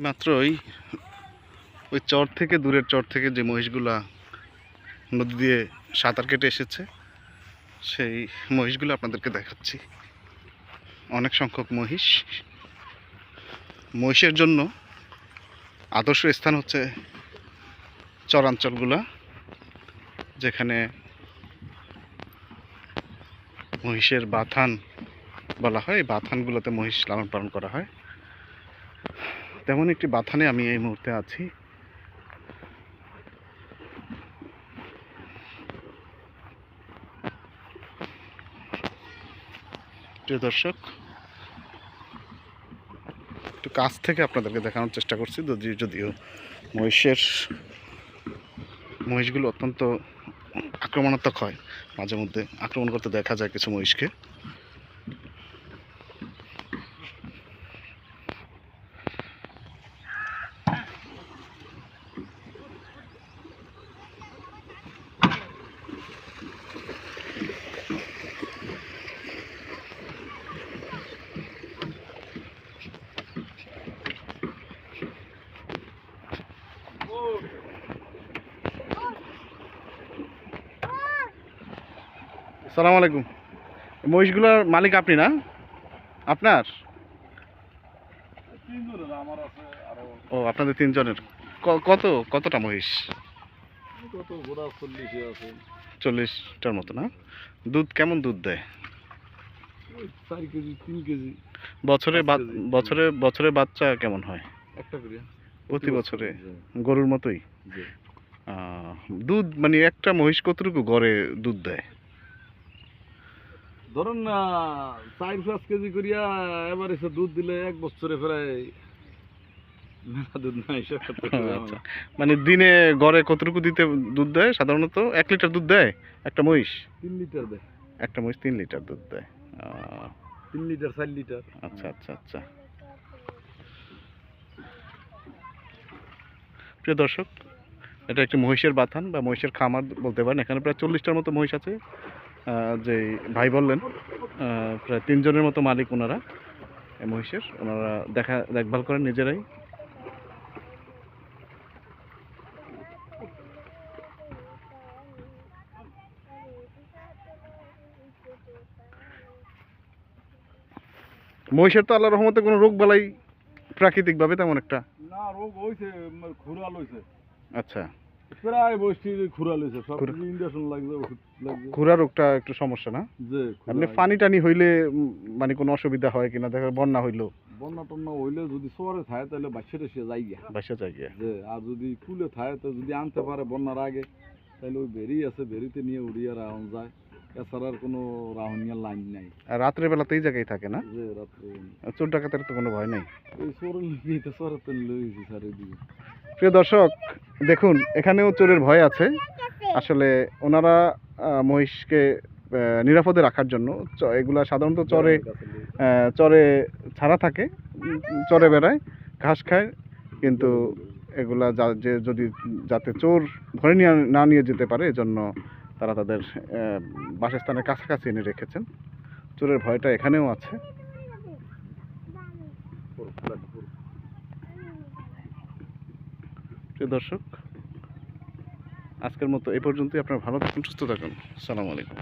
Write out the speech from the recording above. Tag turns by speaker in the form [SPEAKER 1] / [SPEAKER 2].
[SPEAKER 1] মাত্রই ওই চর থেকে, দূরের চর থেকে যে মহিষগুলা নদী দিয়ে সাঁতার কেটে এসেছে, সেই মহিষগুলো আপনাদেরকে দেখাচ্ছি। অনেক সংখ্যক মহিষ। মহিষের জন্য আদর্শ স্থান হচ্ছে চরাঞ্চলগুলা, যেখানে মহিষের বাথান বলা হয়। এই বাথানগুলোতে মহিষ লালন পালন করা হয়। তেমন একটি বাথানে আমি এই মুহূর্তে আছি। প্রিয় দর্শক, একটু কাছ থেকে আপনাদেরকে দেখানোর চেষ্টা করছি। যদিও মহিষগুলো অত্যন্ত আক্রমণাত্মক হয়, মাঝে মধ্যে আক্রমণ করতে দেখা যায় কিছু মহিষকে। আসসালামু আলাইকুম। মহিষগুলোর মালিক আপনি না? আপনার? ও, আপনাদের তিনজনের। কতটা মহিষ? 40টার মতো না? দুধ কেমন দুধ দেয়?
[SPEAKER 2] 4 কেজি 3 কেজি।
[SPEAKER 1] বছরে বাচ্চা কেমন হয়?
[SPEAKER 2] একটা করে
[SPEAKER 1] প্রতি বছরে? গরুর মতোই? দুধ মানে একটা মহিষ কতটুকু গড়ে দুধ দেয়?
[SPEAKER 2] ধরুন না 4-5 কেজি করিয়া এবারে দুধ দিলে 1 বছরে প্রায় মেলা দুধ নাই।
[SPEAKER 1] আচ্ছা, মানে দিনে গড়ে কতটুকু দুধ দেয় সাধারণত? 1 লিটার দুধ দেয় একটা মহিষ?
[SPEAKER 2] 3 লিটার দেয়।
[SPEAKER 1] একটা মহিষ 3 লিটার দুধ দেয়?
[SPEAKER 2] 3 লিটার 4 লিটার।
[SPEAKER 1] আচ্ছা আচ্ছা আচ্ছা। প্রিয় দর্শক, এটা একটি মহিষের বাথান বা মহিষের খামার বলতে পারেন। এখানে প্রায় 40টার মতো মহিষ আছে। যে ভাই বললেন, প্রায় 3 জনের মতো মালিক ওনারা এই মহিষের। ওনারা দেখভাল করেন নিজেরাই। মহিষের তো আল্লাহর রহমতে কোনো রোগ বালাই প্রাকৃতিকভাবে তেমন একটা
[SPEAKER 2] না, রোগ হইছে, খুরা লইছে।
[SPEAKER 1] আচ্ছা,
[SPEAKER 2] প্রায় বসতি খুরা লইছে, সব ইনজেকশন লাগবে, ওষুধ লাগবে।
[SPEAKER 1] খুরা রোগটা একটু সমস্যা না?
[SPEAKER 2] যে
[SPEAKER 1] আপনি পানি টানি হইলে মানে কোনো অসুবিধা হয় কিনা? দেখা বন্যা হইলো,
[SPEAKER 2] বন্যা টন্যা হইলে যদি শহরে থাকে তাহলে বাসে যাই গিয়া, যে আর যদি কুলে থাকে তো যদি আনতে পারে বন্যার আগে, তাহলে ওই বেরি আছে, বেরিতে নিয়ে উড়িয়ে রাউন যায়। এছাড়ার কোনো রাউনিয়ার লাইন নাই।
[SPEAKER 1] আর রাত্রে বেলাতে এই জায়গায় থাকে না?
[SPEAKER 2] যে রাত্রে
[SPEAKER 1] চোর ডাকাতের তো কোনো ভয় নাই?
[SPEAKER 2] ওই চোরের লিগেই তো চোরের তো লইছি চারিদিকে।
[SPEAKER 1] প্রিয় দর্শক, দেখুন এখানেও চোরের ভয় আছে। আসলে ওনারা মহিষকে নিরাপদে রাখার জন্য এগুলা সাধারণত চরে ছাড়া থাকে, চরে বেড়ায়, ঘাস খায়। কিন্তু এগুলা যাতে চোর ধরে না নিয়ে যেতে পারে, এজন্য তারা তাদের বাসস্থানের কাছাকাছি এনে রেখেছেন। চোরের ভয়টা এখানেও আছে। প্রিয় দর্শক, আজকের মতো এই পর্যন্তই। আপনারা ভালো থাকুন, সুস্থ থাকুন। আসসালামু আলাইকুম।